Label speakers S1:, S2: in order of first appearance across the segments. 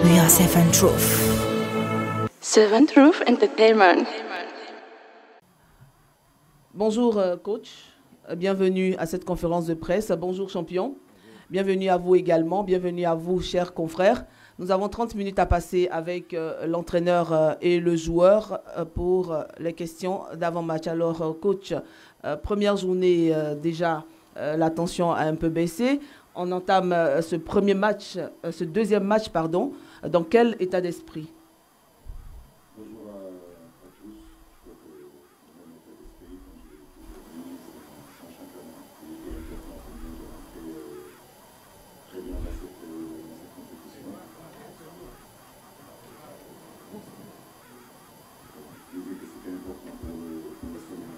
S1: We are Seven Truth.
S2: Seven Truth Entertainment.
S3: Bonjour coach, bienvenue à cette conférence de presse. Bonjour champion, bienvenue à vous également, bienvenue à vous chers confrères. Nous avons 30 minutes à passer avec l'entraîneur et le joueur pour les questions d'avant-match. Alors coach, première journée déjà, la tension a un peu baissé. On entame ce deuxième match, pardon. Dans quel état d'esprit?
S4: Bonjour à tous. Je crois que dans mon état d'esprit, comme je l'ai dit, c'est un championnat. Il est important pour nous de rentrer très bien dans cette compétition. Je disais que c'était important pour le Sénégal.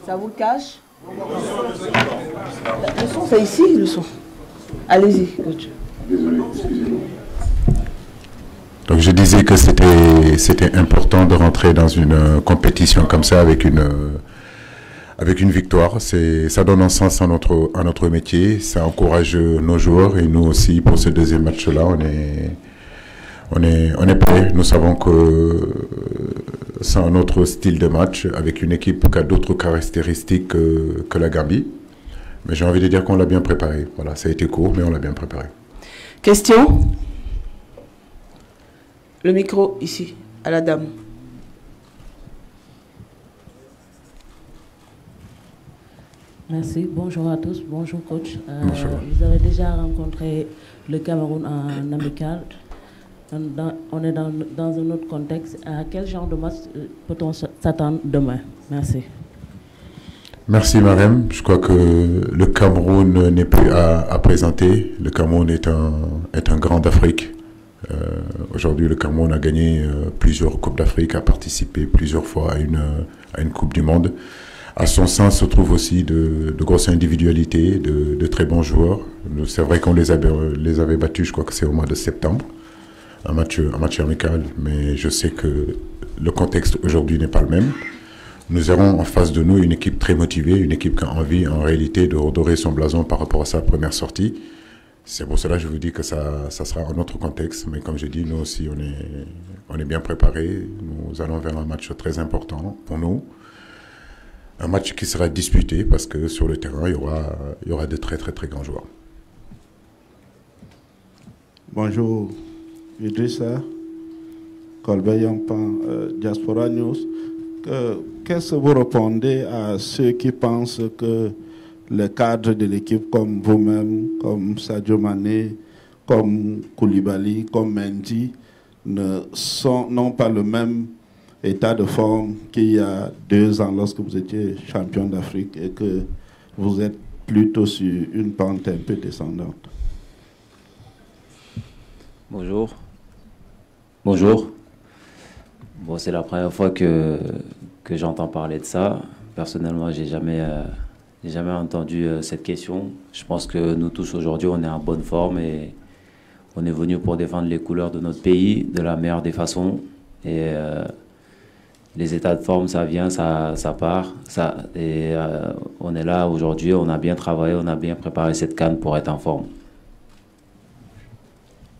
S3: Ça vous cache? Le son, c'est ici, le son. Allez-y, coach.
S4: Désolé, excusez-moi. Donc je disais que c'était important de rentrer dans une compétition comme ça avec une victoire. Ça donne un sens à notre métier, ça encourage nos joueurs et nous aussi pour ce deuxième match-là, on est prêts. Nous savons que c'est un autre style de match avec une équipe qui a d'autres caractéristiques que la Gambie. Mais j'ai envie de dire qu'on l'a bien préparé. Voilà, ça a été court, mais on l'a bien préparé.
S3: Question? Le micro ici, à la dame.
S5: Merci, bonjour à tous, bonjour coach.
S4: Bonjour.
S5: Vous avez déjà rencontré le Cameroun en amical. On est dans un autre contexte. À quel genre de match peut-on s'attendre demain? Merci.
S4: Merci Marem. Je crois que le Cameroun n'est plus à présenter. Le Cameroun est un grand d'Afrique. Aujourd'hui, le Cameroun a gagné plusieurs Coupes d'Afrique, a participé plusieurs fois à une Coupe du Monde. À son sein se trouvent aussi de grosses individualités, de très bons joueurs. C'est vrai qu'on les avait battus, je crois que c'est au mois de septembre, un match amical, mais je sais que le contexte aujourd'hui n'est pas le même. Nous aurons en face de nous une équipe très motivée, une équipe qui a envie en réalité de redorer son blason par rapport à sa première sortie. C'est pour cela que je vous dis que ça sera un autre contexte, mais comme je dis, nous aussi on est bien préparés. Nous allons vers un match très important pour nous. Un match qui sera disputé parce que sur le terrain, il y aura de très très très grands joueurs.
S6: Bonjour, Idrissa, Colbert Yampan, Diaspora News. Qu'est-ce que vous répondez à ceux qui pensent que les cadres de l'équipe comme vous-même, comme Sadio Mané, comme Koulibaly, comme Mendy, n'ont pas le même état de forme qu'il y a 2 ans lorsque vous étiez champion d'Afrique et que vous êtes plutôt sur une pente un peu descendante?
S7: Bonjour. Bonjour. Bon, c'est la première fois que j'entends parler de ça. Personnellement, j'ai jamais entendu cette question. Je pense que nous tous aujourd'hui, on est en bonne forme et on est venu pour défendre les couleurs de notre pays de la meilleure des façons. Et les états de forme, ça vient, ça part. On est là aujourd'hui, on a bien travaillé, on a bien préparé cette CAN pour être en forme.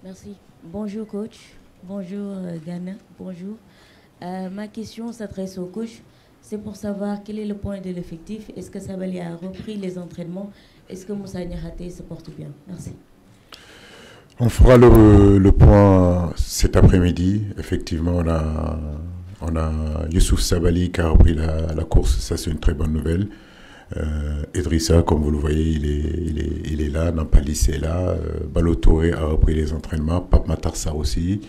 S5: Merci. Bonjour coach. Bonjour Ghana. Bonjour. Ma question s'adresse au coach. C'est pour savoir quel est le point de l'effectif. Est-ce que Sabali a repris les entraînements? Est-ce que Moussa Niakhaté se porte bien? Merci.
S4: On fera le point cet après-midi. Effectivement, on a Youssouf Sabali qui a repris la course. Ça, c'est une très bonne nouvelle. Idrissa, comme vous le voyez, il est là. Nampalis est là. Balo Touré a repris les entraînements. Pape Matar Sarr aussi.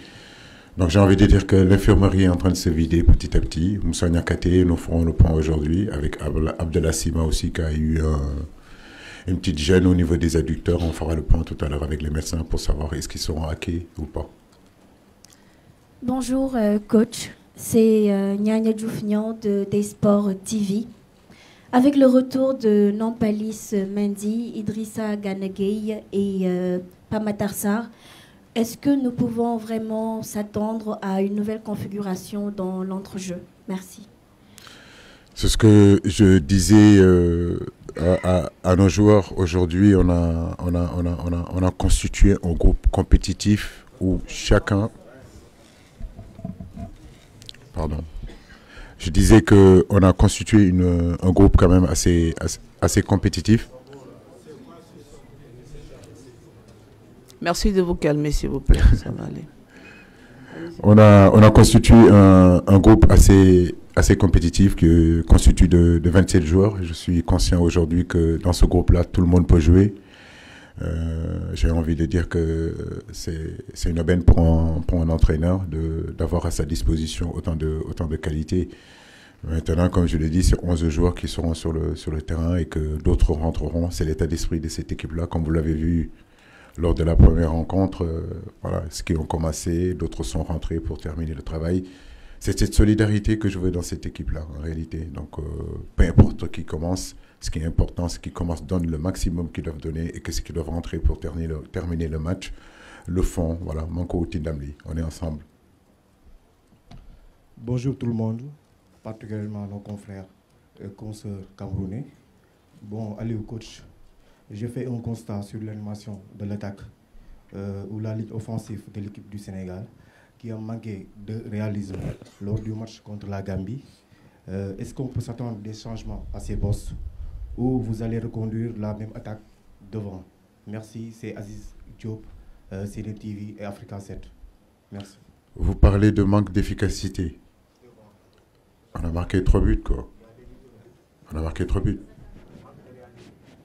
S4: Donc j'ai envie de dire que l'infirmerie est en train de se vider petit à petit. Moussa Niakhaté, nous ferons le point aujourd'hui avec Abdallah Sima aussi qui a eu une petite gêne au niveau des adducteurs. On fera le point tout à l'heure avec les médecins pour savoir est-ce qu'ils seront hackés ou pas.
S8: Bonjour coach, c'est Nyanya Djoufnian de Daysport TV. Avec le retour de Nampalis Mendy, Idrissa Gana Gueye et Pape Matar Sarr, est-ce que nous pouvons vraiment s'attendre à une nouvelle configuration dans l'entrejeu? Merci.
S4: C'est ce que je disais à nos joueurs, aujourd'hui, on a constitué un groupe compétitif où chacun... Pardon. Je disais qu'on a constitué un groupe quand même assez compétitif.
S3: Merci de vous calmer, s'il vous plaît. Ça va aller.
S4: On a constitué un groupe assez compétitif qui constitue de 27 joueurs. Je suis conscient aujourd'hui que dans ce groupe-là, tout le monde peut jouer. J'ai envie de dire que c'est une aubaine pour un entraîneur d'avoir à sa disposition autant de qualité. Maintenant, comme je l'ai dit, c'est 11 joueurs qui seront sur le terrain et que d'autres rentreront. C'est l'état d'esprit de cette équipe-là, comme vous l'avez vu lors de la première rencontre. Voilà, ceux qui ont commencé, d'autres sont rentrés pour terminer le travail. C'est cette solidarité que je veux dans cette équipe-là, en réalité. Donc, peu importe qui commence, ce qui est important, c'est qu'ils commencent, donnent le maximum qu'ils doivent donner et que ceux qui doivent rentrer pour terminer le match le font. Voilà, Manko Tindamli, on est ensemble.
S1: Bonjour tout le monde, particulièrement nos confrères et consoeurs camerounais. Bon, allez au coach. J'ai fait un constat sur l'animation de l'attaque ou la ligne offensive de l'équipe du Sénégal qui a manqué de réalisme lors du match contre la Gambie. Est-ce qu'on peut s'attendre des changements à ces postes ou vous allez reconduire la même attaque devant? Merci, c'est Aziz Diop, CNews TV et Africa 7. Merci.
S4: Vous parlez de manque d'efficacité. On a marqué 3 buts, quoi. On a marqué 3 buts.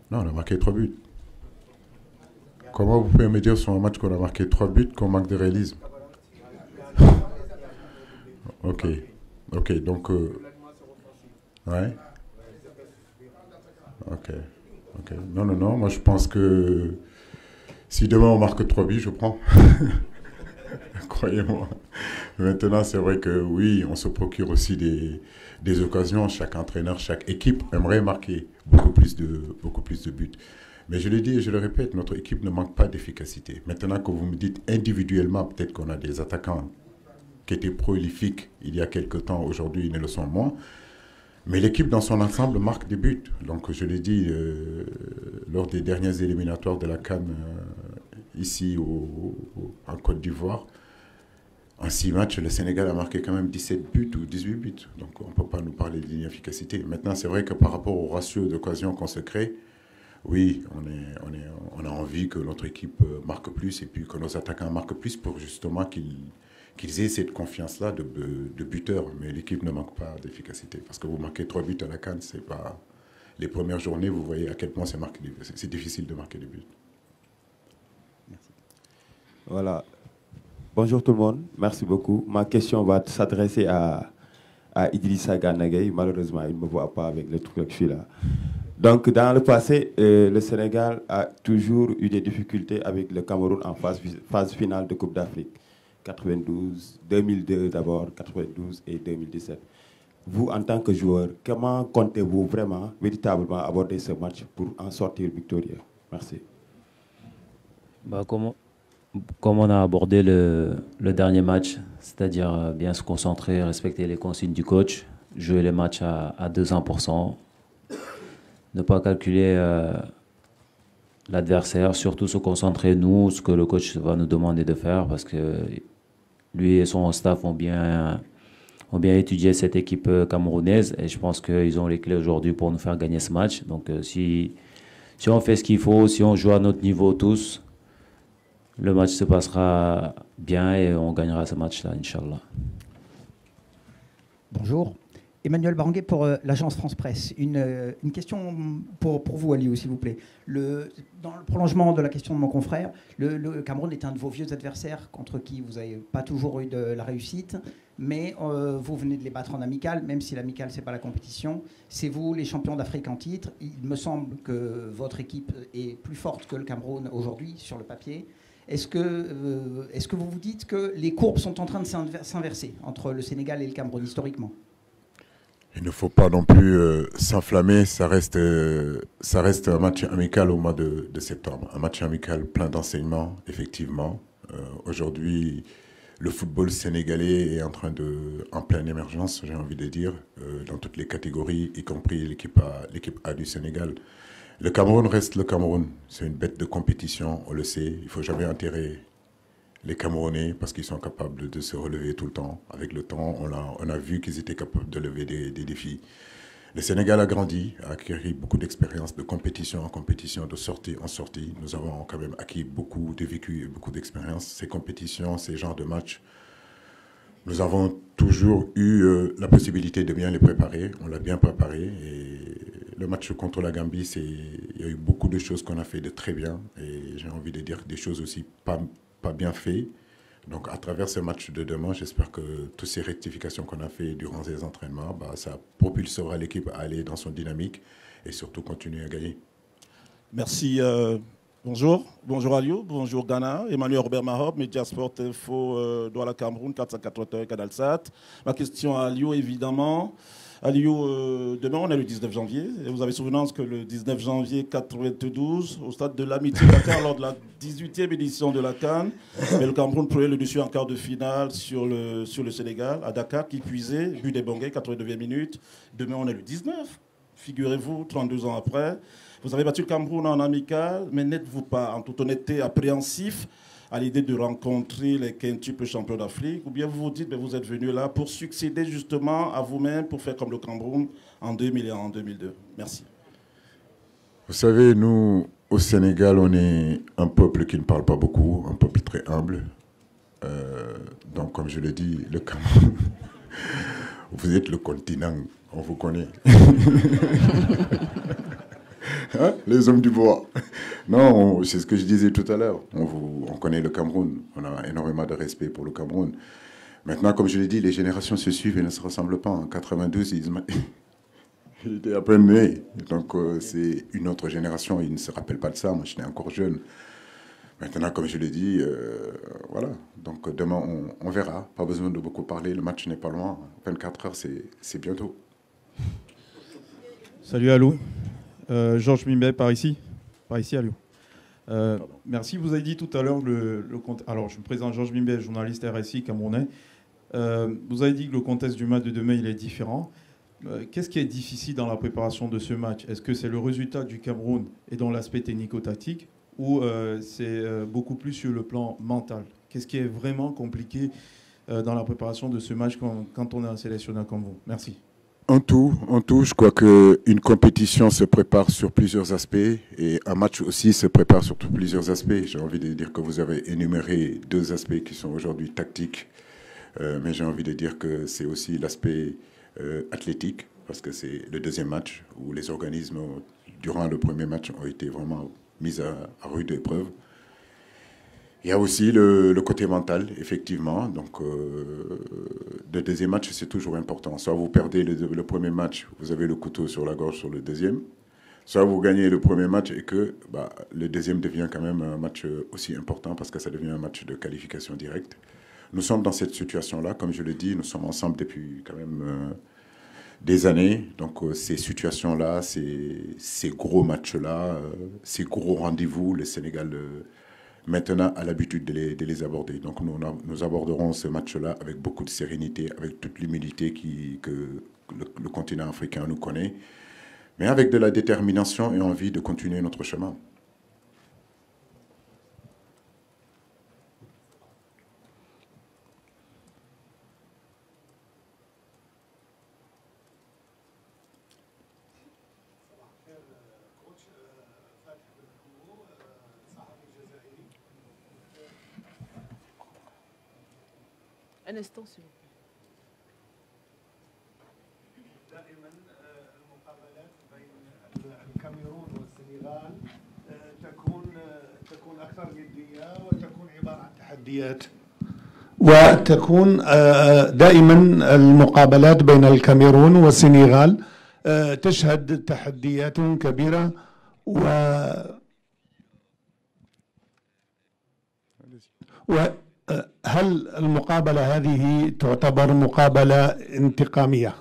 S4: Non, on a marqué 3 buts. Comment vous pouvez me dire sur un match qu'on a marqué 3 buts qu'on manque de réalisme? Ok, donc... ouais. Ok. Non, moi je pense que si demain on marque 3 buts, je prends. Croyez-moi. Maintenant, c'est vrai que oui, on se procure aussi des occasions. Chaque entraîneur, chaque équipe aimerait marquer beaucoup plus de buts. Mais je le dis et je le répète, notre équipe ne manque pas d'efficacité. Maintenant que vous me dites individuellement, peut-être qu'on a des attaquants qui étaient prolifiques il y a quelque temps, aujourd'hui ils ne le sont moins. Mais l'équipe dans son ensemble marque des buts. Donc je l'ai dit lors des dernières éliminatoires de la CAN ici en Côte d'Ivoire, en 6 matchs, le Sénégal a marqué quand même 17 buts ou 18 buts. Donc on ne peut pas nous parler d'inefficacité. Maintenant, c'est vrai que par rapport au ratio d'occasion qu'on se crée, oui, on a envie que notre équipe marque plus et puis que nos attaquants marquent plus pour justement qu'ils aient cette confiance-là de buteur. Mais l'équipe ne manque pas d'efficacité. Parce que vous marquez 3 buts à la CAN, c'est pas... Les premières journées, vous voyez à quel point c'est difficile de marquer des buts.
S9: Merci. Voilà. Bonjour tout le monde, merci beaucoup. Ma question va s'adresser à Idrissa Gana Gueye. Malheureusement, il ne me voit pas avec le truc que je suis là. Donc, dans le passé, le Sénégal a toujours eu des difficultés avec le Cameroun en phase finale de Coupe d'Afrique. 92, 2002 d'abord, 92 et 2017. Vous, en tant que joueur, comment comptez-vous vraiment, véritablement aborder ce match pour en sortir victorieux? Merci.
S7: Comme on a abordé le dernier match, c'est-à-dire bien se concentrer, respecter les consignes du coach, jouer les matchs à 200%, ne pas calculer l'adversaire, surtout se concentrer nous, ce que le coach va nous demander de faire, parce que lui et son staff ont bien étudié cette équipe camerounaise et je pense qu'ils ont les clés aujourd'hui pour nous faire gagner ce match. Donc si on fait ce qu'il faut, si on joue à notre niveau tous, le match se passera bien et on gagnera ce match-là, Inch'Allah.
S10: Bonjour. Emmanuel Baranguet pour l'agence France Presse. Une question pour vous, Aliou, s'il vous plaît. Dans le prolongement de la question de mon confrère, le Cameroun est un de vos vieux adversaires contre qui vous n'avez pas toujours eu de la réussite, mais vous venez de les battre en amical, même si l'amical, ce n'est pas la compétition. C'est vous, les champions d'Afrique en titre. Il me semble que votre équipe est plus forte que le Cameroun aujourd'hui, sur le papier. Est-ce que vous vous dites que les courbes sont en train de s'inverser entre le Sénégal et le Cameroun, historiquement ?
S4: Il ne faut pas non plus s'enflammer, ça reste un match amical au mois de septembre. Un match amical plein d'enseignements, effectivement. Aujourd'hui, le football sénégalais est en pleine émergence, j'ai envie de dire, dans toutes les catégories, y compris l'équipe A du Sénégal. Le Cameroun reste le Cameroun. C'est une bête de compétition, on le sait. Il ne faut jamais enterrer les Camerounais parce qu'ils sont capables de se relever tout le temps. Avec le temps, on a vu qu'ils étaient capables de lever des défis. Le Sénégal a grandi, a acquis beaucoup d'expérience de compétition en compétition, de sortie en sortie. Nous avons quand même acquis beaucoup de vécu et beaucoup d'expérience. Ces compétitions, ces genres de matchs, nous avons toujours eu la possibilité de bien les préparer. On l'a bien préparé. Et le match contre la Gambie, il y a eu beaucoup de choses qu'on a fait de très bien. Et j'ai envie de dire des choses aussi pas bien faites. Donc, à travers ce match de demain, j'espère que toutes ces rectifications qu'on a fait durant ces entraînements, ça propulsera l'équipe à aller dans son dynamique et surtout continuer à gagner.
S6: Merci. Bonjour. Bonjour Aliou. Bonjour Ghana. Emmanuel Robert Mahob, Mediasport Info, Douala Cameroun, 481 Canal Sat. Ma question à Aliou, évidemment. Aliou, demain, on est le 19 janvier. Et vous avez souvenance que le 19 janvier 92, au stade de l'Amitié Dakar, lors de la 18e édition de la CAN, mais le Cameroun prenait le dessus en quart de finale sur le Sénégal, à Dakar, qui puisait, but des Bangais, 89e minute. Demain, on est le 19. Figurez-vous, 32 ans après. Vous avez battu le Cameroun en amical, mais n'êtes-vous pas, en toute honnêteté, appréhensif à l'idée de rencontrer les quintuples champions d'Afrique, ou bien vous vous dites que vous êtes venu là pour succéder justement à vous-même, pour faire comme le Cameroun en 2000 et en 2002. Merci.
S4: Vous savez, nous, au Sénégal, on est un peuple qui ne parle pas beaucoup, un peuple très humble. Donc, comme je le dis, le Cameroun, vous êtes le continent, on vous connaît. Hein, les hommes du bois. Non, c'est ce que je disais tout à l'heure. On connaît le Cameroun. On a énormément de respect pour le Cameroun. Maintenant, comme je l'ai dit, les générations se suivent et ne se ressemblent pas. En 92, il était à peine né. Donc, c'est une autre génération. Il ne se rappelle pas de ça. Moi, j'étais encore jeune. Maintenant, comme je l'ai dit, voilà. Donc, demain, on verra. Pas besoin de beaucoup parler. Le match n'est pas loin. 24 heures, c'est bientôt.
S11: Salut, Alou. Georges Mimbé, par ici Aliou. Merci. Vous avez dit tout à l'heure alors, je me présente Georges Mimbé, journaliste RSI camerounais. Vous avez dit que le contexte du match de demain, il est différent. Qu'est-ce qui est difficile dans la préparation de ce match? Est-ce que c'est le résultat du Cameroun et dans l'aspect technico-tactique, ou c'est beaucoup plus sur le plan mental? Qu'est-ce qui est vraiment compliqué dans la préparation de ce match quand on est un sélectionneur comme vous? Merci.
S4: En tout, je crois qu'une compétition se prépare sur plusieurs aspects et un match aussi se prépare sur plusieurs aspects. J'ai envie de dire que vous avez énuméré deux aspects qui sont aujourd'hui tactiques, mais j'ai envie de dire que c'est aussi l'aspect athlétique, parce que c'est le deuxième match où les organismes, durant le premier match, ont été vraiment mis à rude épreuve. Il y a aussi le côté mental, effectivement. Donc, le deuxième match, c'est toujours important. Soit vous perdez le premier match, vous avez le couteau sur la gorge sur le deuxième. Soit vous gagnez le premier match et que le deuxième devient quand même un match aussi important parce que ça devient un match de qualification directe. Nous sommes dans cette situation-là. Comme je le dis, nous sommes ensemble depuis quand même des années. Donc, ces situations-là, ces gros matchs-là, ces gros rendez-vous, le Sénégal... maintenant a l'habitude de les aborder. Donc nous aborderons ce match-là avec beaucoup de sérénité, avec toute l'humilité que le continent africain nous connaît, mais avec de la détermination et envie de continuer notre chemin.
S3: Un instant, s'il vous plaît.
S12: دائما المقابلات بين الكاميرون والسنغال تكون اكثر جديه وتكون عباره عن تحديات وتكون دائما المقابلات بين الكاميرون والسنغال تشهد تحديات كبيره هل المقابلة هذه تعتبر مقابلة انتقامية؟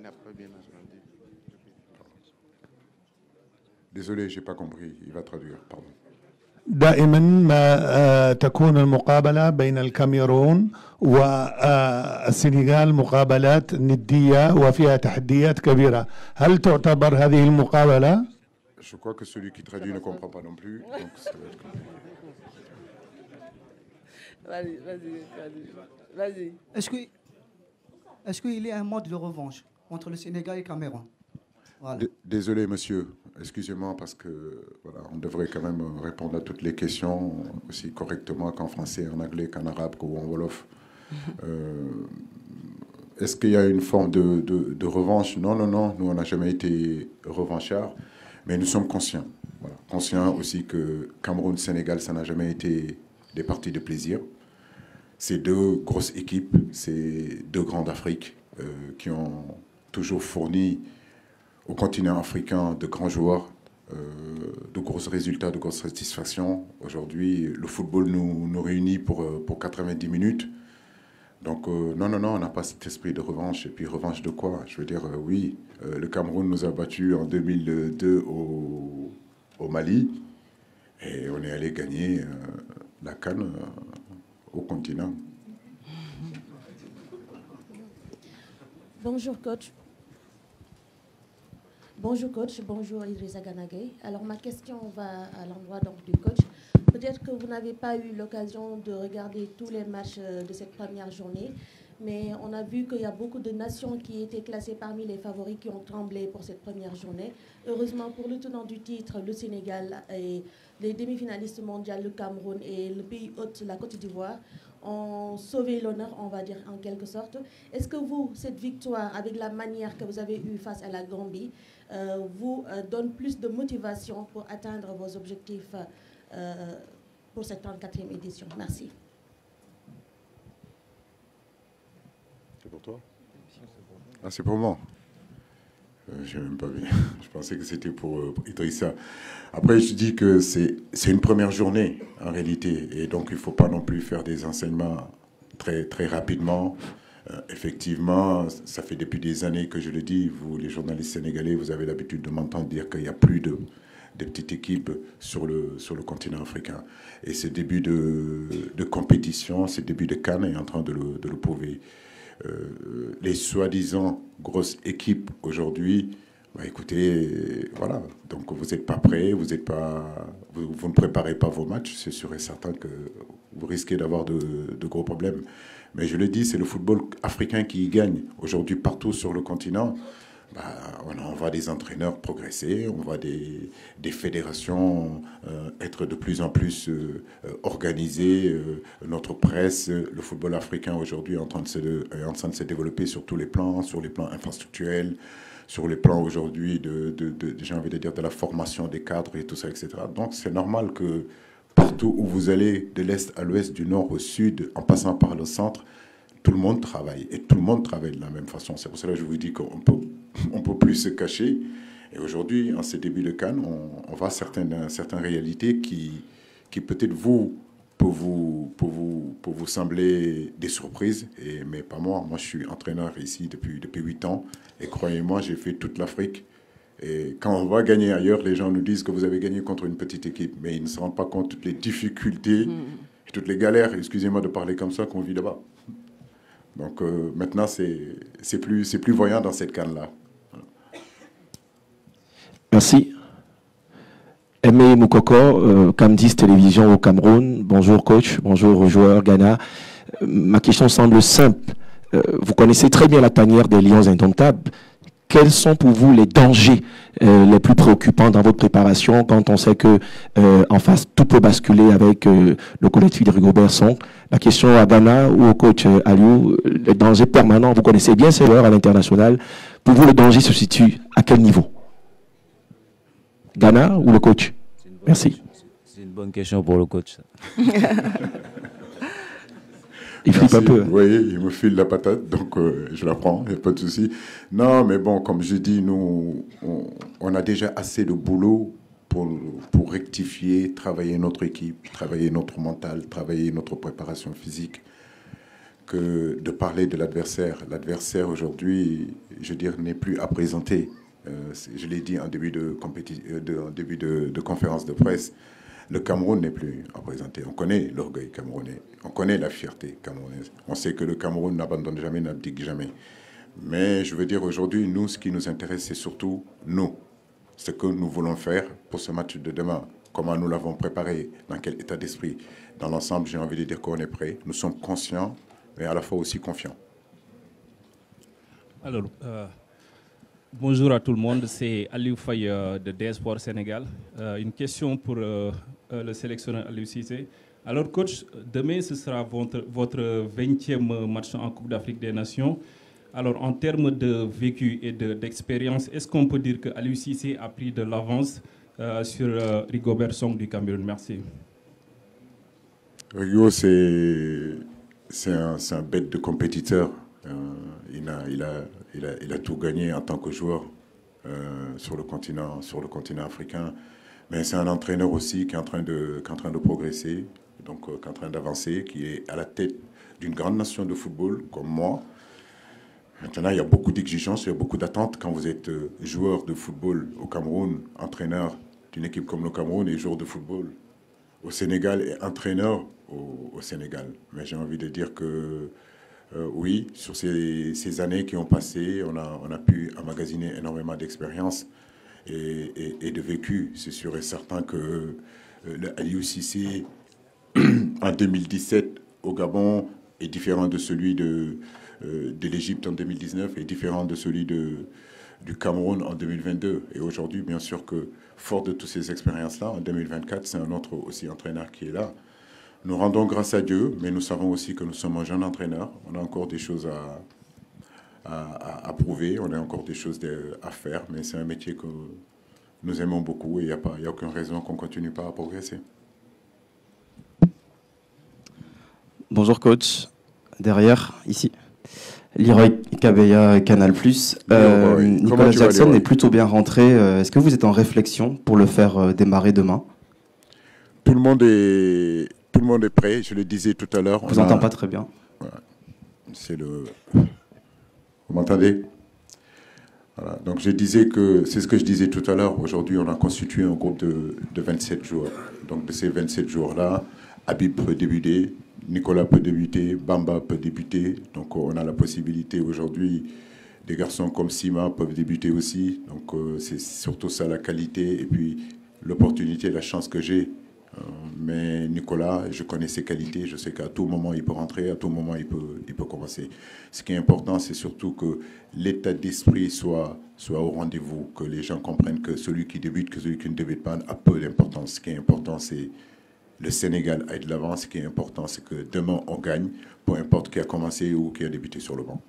S13: Il n'a pas bien entendu.
S4: Désolé, je n'ai pas compris. Il va traduire, pardon.
S12: دائما ما تكون المقابلة بين الكاميرون والسنغال مقابلات ندية وفيها تحديات كبيرة. هل تعتبر هذه المقابلة؟
S4: Je crois que celui qui traduit ne comprend pas non plus. Donc ça va être compliqué.
S3: Vas-y.
S14: Est-ce qu'il y a un mode de revanche entre le Sénégal et le Cameroun? Voilà.
S4: Désolé, monsieur. Excusez-moi parce que voilà, on devrait quand même répondre à toutes les questions aussi correctement qu'en français, en anglais, qu'en arabe, qu'en wolof. Est-ce qu'il y a une forme de revanche? Non. Nous, on n'a jamais été revanchards, mais nous sommes conscients. Voilà. Conscients aussi que Cameroun-Sénégal, ça n'a jamais été des parties de plaisir. C'est deux grosses équipes, c'est deux grandes d'Afrique qui ont toujours fourni au continent africain de grands joueurs, de gros résultats, de grosses satisfactions. Aujourd'hui, le football nous réunit pour 90 minutes. Donc, non, on n'a pas cet esprit de revanche. Et puis, revanche de quoi? Je veux dire, oui, le Cameroun nous a battus en 2002 au Mali. Et on est allé gagner la CAN au continent.
S5: Bonjour, coach. Bonjour Idrissa Gana Gueye. Alors ma question va à l'endroit du coach. Peut-être que vous n'avez pas eu l'occasion de regarder tous les matchs de cette première journée, mais on a vu qu'il y a beaucoup de nations qui étaient classées parmi les favoris qui ont tremblé pour cette première journée. Heureusement pour le tenant du titre, le Sénégal, et les demi-finalistes mondiaux, le Cameroun et le pays hôte, la Côte d'Ivoire, ont sauvé l'honneur, on va dire en quelque sorte. Est-ce que vous, cette victoire, avec la manière que vous avez eue face à la Gambie, vous donne plus de motivation pour atteindre vos objectifs pour cette 34e édition? Merci.
S4: C'est pour toi? Ah, c'est pour moi. Je n'ai même pas vu. Je pensais que c'était pour Idrissa. Après, je dis que c'est une première journée, en réalité. Et donc, il ne faut pas non plus faire des enseignements très, très rapidement. Effectivement, ça fait depuis des années que je le dis. Vous, les journalistes sénégalais, vous avez l'habitude de m'entendre dire qu'il n'y a plus de petites équipes sur le continent africain. Et ce début de compétition, ce début de CAN est en train de le prouver. Les soi-disant grosses équipes aujourd'hui, bah écoutez, voilà, donc vous n'êtes pas prêts, vous ne préparez pas vos matchs, c'est sûr et certain que vous risquez d'avoir de gros problèmes. Mais je le dis, c'est le football africain qui y gagne. Aujourd'hui, partout sur le continent, bah, on voit des entraîneurs progresser, on voit des fédérations être de plus en plus organisées. Notre presse, le football africain aujourd'hui est en train de se développer sur tous les plans, sur les plans infrastructurels, sur les plans aujourd'hui j'ai envie de dire, de la formation des cadres et tout ça, etc. Donc c'est normal que partout où vous allez, de l'Est à l'Ouest, du Nord au Sud, en passant par le centre, tout le monde travaille. Et tout le monde travaille de la même façon. C'est pour cela que je vous dis qu'on peut plus se cacher. Et aujourd'hui, en ces débuts de CAN, on voit certaines réalités qui peut-être pour vous sembler des surprises. Mais pas moi. Moi, je suis entraîneur ici depuis 8 ans. Et croyez-moi, j'ai fait toute l'Afrique. Et quand on va gagner ailleurs, les gens nous disent que vous avez gagné contre une petite équipe. Mais ils ne se rendent pas compte de toutes les difficultés et toutes les galères, excusez-moi de parler comme ça, qu'on vit là-bas. Donc maintenant, c'est plus voyant dans cette canne-là.
S15: Merci. Aimé Moukoko, Cam10 Télévision au Cameroun. Bonjour coach, bonjour joueurs Ghana. Ma question semble simple. Vous connaissez très bien la tanière des Lions indomptables. Quels sont pour vous les dangers les plus préoccupants dans votre préparation quand on sait que en face tout peut basculer avec le collectif de Rigobert Song? La question à Ghana ou au coach Aliou, les dangers permanents, vous connaissez bien ces joueurs à l'international. Pour vous, le danger se situe à quel niveau? Ghana ou le coach? Merci.
S7: C'est une bonne question pour le coach.
S15: Il flippe un peu.
S4: Oui, il me file la patate, donc je la prends, il n'y a pas de souci. Non, mais bon, comme je dis, nous, on a déjà assez de boulot pour rectifier, travailler notre équipe, travailler notre mental, travailler notre préparation physique. que de parler de l'adversaire. L'adversaire aujourd'hui, je veux dire, n'est plus à présenter. Je l'ai dit en début de conférence de presse, le Cameroun n'est plus à présenter. On connaît l'orgueil camerounais, on connaît la fierté camerounaise. On sait que le Cameroun n'abandonne jamais, n'abdique jamais. Mais je veux dire, aujourd'hui, nous, ce qui nous intéresse, c'est surtout nous. Ce que nous voulons faire pour ce match de demain. Comment nous l'avons préparé, dans quel état d'esprit. Dans l'ensemble, j'ai envie de dire qu'on est prêt. Nous sommes conscients, mais à la fois aussi confiants.
S13: Alors, bonjour à tout le monde, c'est Aliou Faye de DS Sport Sénégal. Une question pour le sélectionneur Aliou Cissé. Alors coach, demain ce sera votre 20e match en Coupe d'Afrique des Nations. Alors en termes de vécu et d'expérience, est-ce qu'on peut dire que Aliou Cissé a pris de l'avance sur Rigobert Song du Cameroun? Merci.
S4: Rigo, c'est un bête de compétiteur. Il a tout gagné en tant que joueur sur le continent africain. Mais c'est un entraîneur aussi qui est en train de progresser, donc qui est en train d'avancer, qui est à la tête d'une grande nation de football comme moi. Maintenant, il y a beaucoup d'exigences, il y a beaucoup d'attentes quand vous êtes joueur de football au Cameroun, entraîneur d'une équipe comme le Cameroun et joueur de football au Sénégal et entraîneur au Sénégal. Mais j'ai envie de dire que oui, sur ces années qui ont passé, on a pu emmagasiner énormément d'expérience et de vécu. C'est sûr et certain que le Aliou Cissé, en 2017, au Gabon, est différent de celui de l'Égypte en 2019, est différent de celui du Cameroun en 2022. Et aujourd'hui, bien sûr que, fort de toutes ces expériences-là, en 2024, c'est un autre aussi entraîneur qui est là. Nous rendons grâce à Dieu, mais nous savons aussi que nous sommes un jeune entraîneur. On a encore des choses à prouver, on a encore des choses à faire, mais c'est un métier que nous aimons beaucoup et il n'y a aucune raison qu'on ne continue pas à progresser.
S16: Bonjour coach, derrière, ici. Leroy Kabeya, Canal+. Nicolas Jackson est plutôt bien rentré. Est-ce que vous êtes en réflexion pour le faire démarrer demain?
S4: Tout le monde est prêt, je le disais tout à l'heure.
S16: Je vous entends pas très bien.
S4: Voilà. Vous m'entendez? Voilà. Donc je disais que, c'est ce que je disais tout à l'heure, aujourd'hui on a constitué un groupe de 27 joueurs. Donc de ces 27 joueurs-là, Habib peut débuter, Nicolas peut débuter, Bamba peut débuter. Donc on a la possibilité aujourd'hui, des garçons comme Sima peuvent débuter aussi. Donc c'est surtout ça la qualité et puis l'opportunité, la chance que j'ai. Mais Nicolas, je connais ses qualités, je sais qu'à tout moment il peut rentrer, à tout moment il peut commencer. Ce qui est important, c'est surtout que l'état d'esprit soit au rendez-vous, que les gens comprennent que celui qui débute, que celui qui ne débute pas a peu d'importance. Ce qui est important, c'est le Sénégal aille de l'avant. Ce qui est important, c'est que demain on gagne, peu importe qui a commencé ou qui a débuté sur le banc.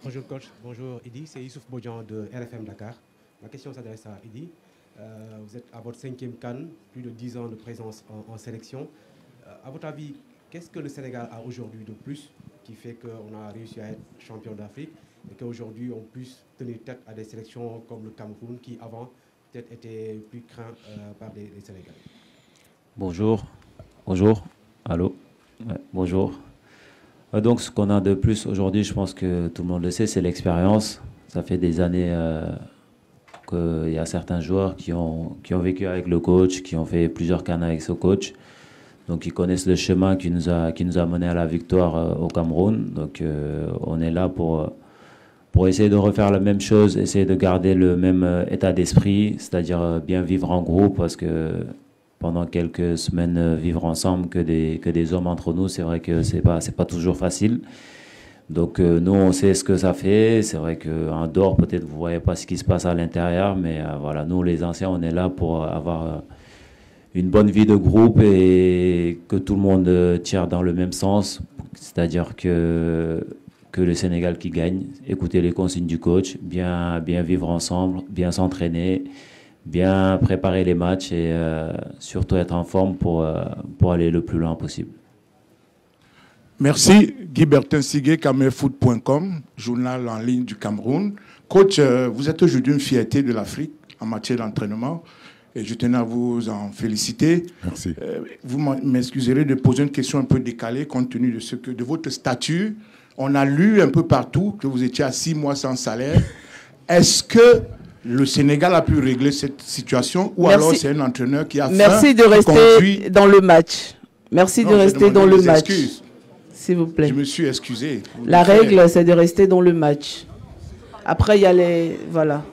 S17: Bonjour coach, bonjour Idi, c'est Youssouf Bodian de RFM Dakar. Ma question s'adresse à Idi. Vous êtes à votre 5e CAN, plus de 10 ans de présence en sélection. À votre avis, qu'est-ce que le Sénégal a aujourd'hui de plus qui fait qu'on a réussi à être champion d'Afrique et qu'aujourd'hui on puisse tenir tête à des sélections comme le Cameroun qui avant peut-être étaient plus craints par les Sénégalais?
S7: Bonjour, allô, ouais, bonjour. Donc ce qu'on a de plus aujourd'hui, je pense que tout le monde le sait, c'est l'expérience. Ça fait des années qu'il y a certains joueurs qui ont vécu avec le coach, qui ont fait plusieurs CAN avec ce coach. Donc ils connaissent le chemin qui nous a mené à la victoire au Cameroun. Donc on est là pour essayer de refaire la même chose, essayer de garder le même état d'esprit, c'est-à-dire bien vivre en groupe, parce que pendant quelques semaines, vivre ensemble que des hommes entre nous, c'est vrai que c'est pas toujours facile. Donc nous, on sait ce que ça fait. C'est vrai qu'en dehors, peut-être vous ne voyez pas ce qui se passe à l'intérieur, mais voilà, nous, les anciens, on est là pour avoir une bonne vie de groupe et que tout le monde tire dans le même sens. C'est-à-dire que le Sénégal qui gagne, écouter les consignes du coach, bien vivre ensemble, bien s'entraîner, bien préparer les matchs et surtout être en forme pour aller le plus loin possible.
S12: Merci. Guy Bertin-Sigué, camerounfoot.com, journal en ligne du Cameroun. Coach, vous êtes aujourd'hui une fierté de l'Afrique en matière d'entraînement.
S18: et je tenais à vous en féliciter.
S4: Merci.
S18: Vous m'excuserez de poser une question un peu décalée compte tenu de votre statut. On a lu un peu partout que vous étiez à 6 mois sans salaire. Est-ce que le Sénégal a pu régler cette situation ou alors c'est un entraîneur qui a faim?
S3: Merci de rester dans le match. Merci de rester dans le match. S'il vous plaît.
S18: Je me suis excusé.
S3: La règle, c'est de rester dans le match. Après, il y a les... Voilà.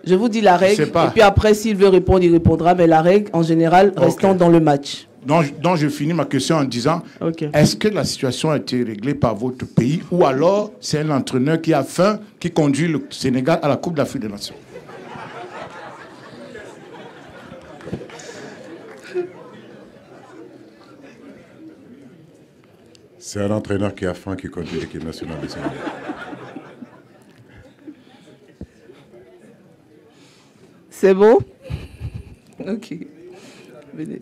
S3: Je vous dis la règle, et puis après, s'il veut répondre, il répondra. Mais la règle, en général, restons dans le match.
S18: Donc, je finis ma question en disant, est-ce que la situation a été réglée par votre pays ou alors c'est un entraîneur qui a faim qui conduit le Sénégal à la Coupe d'Afrique des Nations?
S4: C'est un entraîneur qui a faim qui conduit l'équipe nationale du Sénégal.
S3: C'est bon? Ok. Venez.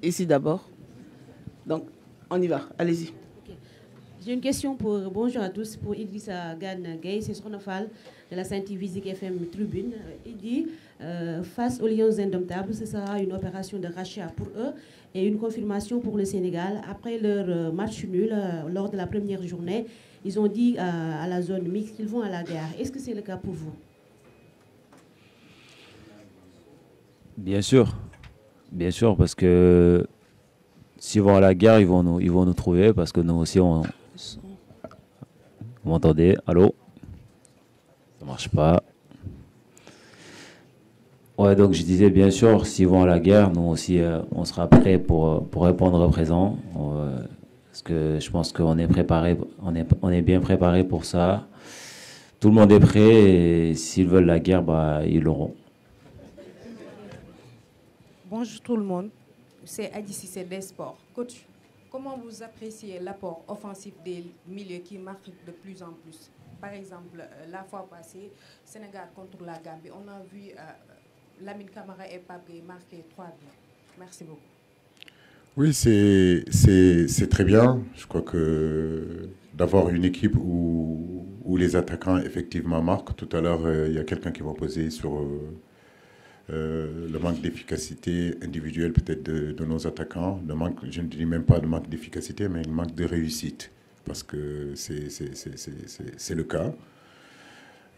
S3: Ici d'abord. Donc, on y va. Allez-y.
S19: Okay. J'ai une question bonjour à tous, pour Idrissa Gana Gueye, c'est Sonofal de la Saint-Tivisique FM Tribune. Il dit, face aux Lions indomptables, ce sera une opération de rachat pour eux et une confirmation pour le Sénégal. Après leur match nul, lors de la première journée, ils ont dit à la zone mixte qu'ils vont à la guerre. Est-ce que c'est le cas pour vous?
S7: Bien sûr, parce que s'ils vont à la guerre, ils vont nous trouver, parce que nous aussi, vous m'entendez? Allô? Ça marche pas. Ouais, donc je disais, bien sûr, s'ils vont à la guerre, nous aussi, on sera prêts pour répondre présent. Parce que je pense qu'on est préparé, on est bien préparé pour ça. Tout le monde est prêt, et s'ils veulent la guerre, bah, ils l'auront.
S20: Bonjour tout le monde, c'est Adi Cissé des Sports. Coach, comment vous appréciez l'apport offensif des milieux qui marquent de plus en plus? Par exemple, la fois passée, Sénégal contre la Gambie, on a vu Lamine Camara et Pape Gueye marquer 3 buts. Merci beaucoup.
S4: Oui, c'est très bien. Je crois que d'avoir une équipe où les attaquants effectivement marquent. Tout à l'heure, il y a quelqu'un qui m'a posé sur le manque d'efficacité individuelle peut-être de nos attaquants. Je ne dis même pas de manque d'efficacité, mais le manque de réussite. Parce que c'est le cas.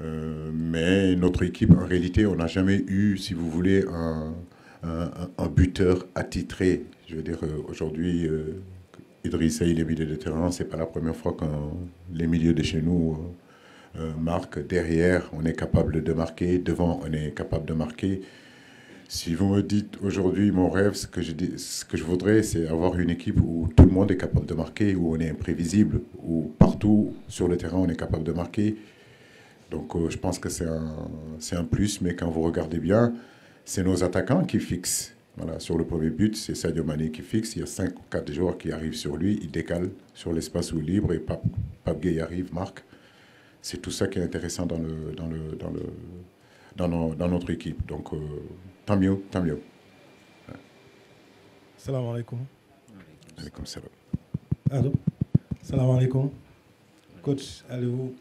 S4: Mais notre équipe, en réalité, on n'a jamais eu, si vous voulez, un buteur attitré. Je veux dire, aujourd'hui, Idrissa, il est milieu de terrain. Ce n'est pas la première fois que les milieux de chez nous marquent. Derrière, on est capable de marquer. Devant, on est capable de marquer. Si vous me dites aujourd'hui, mon rêve, ce que je voudrais, c'est avoir une équipe où tout le monde est capable de marquer, où on est imprévisible, où partout sur le terrain, on est capable de marquer. Donc, je pense que c'est un plus. Mais quand vous regardez bien, c'est nos attaquants qui fixent. Voilà, sur le premier but, c'est Sadio Mané qui fixe. Il y a 5 ou 4 joueurs qui arrivent sur lui. Il décale sur l'espace libre et Pape Gueye arrive, marque. C'est tout ça qui est intéressant dans notre équipe. Donc, tant mieux, tant mieux. Ouais.
S21: Salam alaikum.
S4: Alaikum salam.
S21: Allô. Salam alaikum. Coach Aliou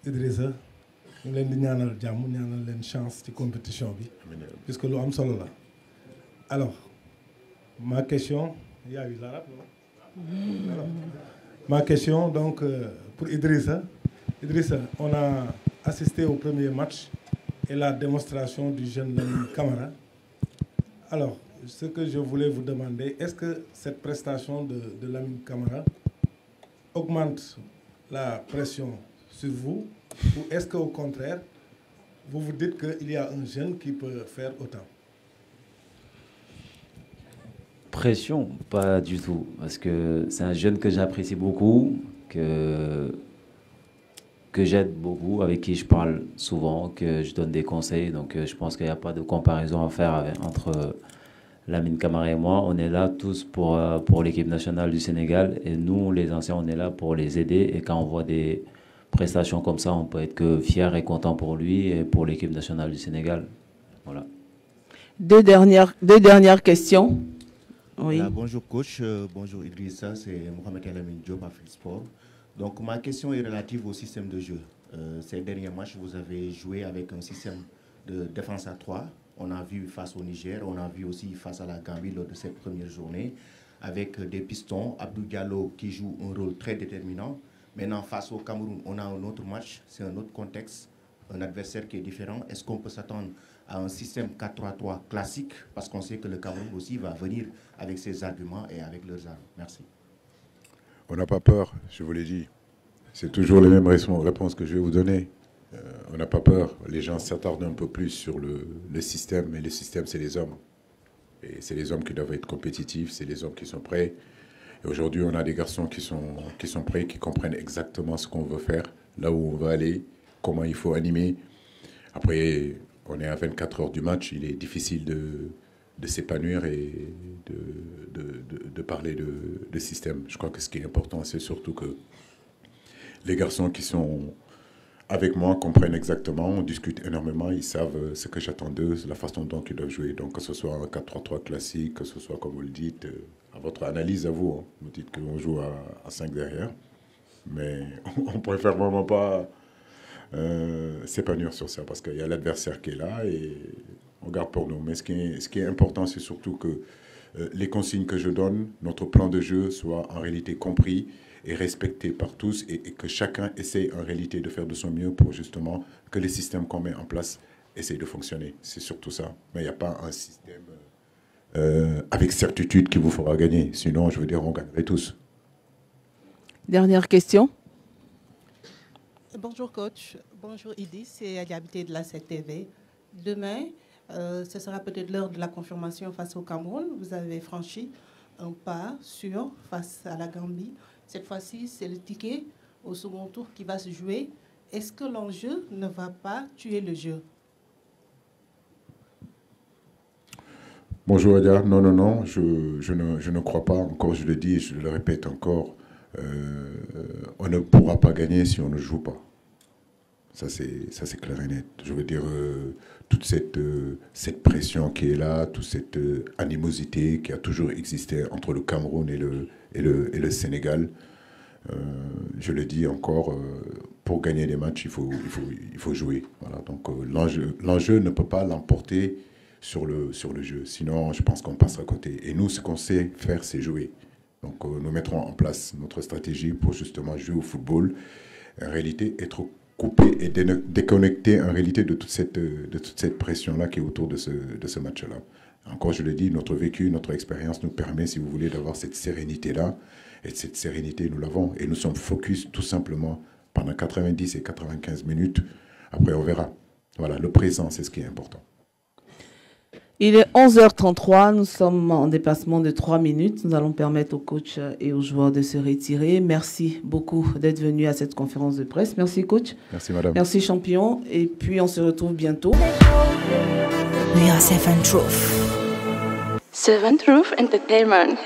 S21: Idrissa, ñu leen di ñaanal jàmm ñaanal leen chance ci compétition bi. Puisque lu am solo la. Alors, ma question, il y a eu l'arabe. Ma question donc pour Idrissa. Idrissa, on a assisté au premier match et la démonstration du jeune Lamine Camara. Alors, ce que je voulais vous demander, est-ce que cette prestation de Lamine Camara augmente la pression sur vous ou est-ce qu'au contraire, vous vous dites qu'il y a un jeune qui peut faire autant?
S7: Pression, pas du tout, parce que c'est un jeune que j'apprécie beaucoup, que j'aide beaucoup, avec qui je parle souvent, que je donne des conseils. Donc je pense qu'il n'y a pas de comparaison à faire entre Lamine Camara et moi. On est là tous pour l'équipe nationale du Sénégal, et nous, les anciens, on est là pour les aider. Et quand on voit des prestations comme ça, on peut être que fier et content pour lui et pour l'équipe nationale du Sénégal. Voilà.
S3: Deux dernières questions. Oui.
S22: Bonjour coach, bonjour Idrissa, c'est Mohamed Elamine Diop à Free Sport. Donc ma question est relative au système de jeu.
S2: Ces derniers matchs, vous avez joué avec un système de défense à 3. On a vu face au Niger, on a vu aussi face à la Gambie lors de cette première journée, avec des pistons, Abdou Diallo qui joue un rôle très déterminant. Maintenant, face au Cameroun, on a un autre match, c'est un autre contexte, un adversaire qui est différent. Est-ce qu'on peut s'attendre à un système 4-3-3 classique? Parce qu'on sait que le Cameroun aussi va venir avec ses arguments et avec leurs armes. Merci.
S4: On n'a pas peur, je vous l'ai dit. C'est toujours les mêmes réponses que je vais vous donner. On n'a pas peur. Les gens s'attardent un peu plus sur le système, mais le système, c'est les hommes. Et c'est les hommes qui doivent être compétitifs, c'est les hommes qui sont prêts. Et aujourd'hui, on a des garçons qui sont prêts, qui comprennent exactement ce qu'on veut faire, là où on va aller, comment il faut animer. Après, on est à 24 heures du match, il est difficile de s'épanouir et de parler de système. Je crois que ce qui est important, c'est surtout que les garçons qui sont avec moi comprennent exactement, on discute énormément, ils savent ce que j'attends d'eux, la façon dont ils doivent jouer. Donc que ce soit un 4-3-3 classique, que ce soit comme vous le dites, à votre analyse à vous, hein. Vous dites qu'on joue à 5 derrière, mais on préfère vraiment pas s'épanouir sur ça, parce qu'il y a l'adversaire qui est là et on garde pour nous. Mais ce qui est important, c'est surtout que les consignes que je donne, notre plan de jeu soit en réalité compris et respecté par tous et que chacun essaye en réalité de faire de son mieux pour justement que les systèmes qu'on met en place essayent de fonctionner. C'est surtout ça. Mais il n'y a pas un système avec certitude qui vous fera gagner. Sinon, je veux dire, on gagnerait tous.
S3: Dernière question.
S8: Bonjour coach, bonjour Idi, c'est Ali Habité de la CTV. Demain, ce sera peut-être l'heure de la confirmation face au Cameroun. Vous avez franchi un pas sûr face à la Gambie. Cette fois-ci, c'est le ticket au second tour qui va se jouer. Est-ce que l'enjeu ne va pas tuer le jeu?
S4: Bonjour Adia, non, je ne crois pas, encore je le dis, je le répète encore, on ne pourra pas gagner si on ne joue pas. Ça c'est clair et net. Je veux dire, toute cette pression qui est là, toute cette animosité qui a toujours existé entre le Cameroun et le Sénégal, je le dis encore, pour gagner des matchs, il faut jouer. Voilà, donc l'enjeu ne peut pas l'emporter sur le jeu. Sinon, je pense qu'on passe à côté. Et nous, ce qu'on sait faire, c'est jouer. Donc nous mettrons en place notre stratégie pour justement jouer au football. En réalité, être coupé et déconnecté en réalité de toute cette pression-là qui est autour de ce match-là. Encore, je le dis, notre vécu, notre expérience nous permet, si vous voulez, d'avoir cette sérénité-là. Et cette sérénité, nous l'avons. Et nous sommes focus tout simplement pendant 90 et 95 minutes. Après, on verra. Voilà, le présent, c'est ce qui est important.
S3: Il est 11h33, nous sommes en déplacement de 3 minutes. Nous allons permettre aux coachs et aux joueurs de se retirer. Merci beaucoup d'être venus à cette conférence de presse. Merci coach.
S4: Merci madame.
S3: Merci champion. Et puis on se retrouve bientôt.
S23: We are 7 Truth. 7 Truth Entertainment.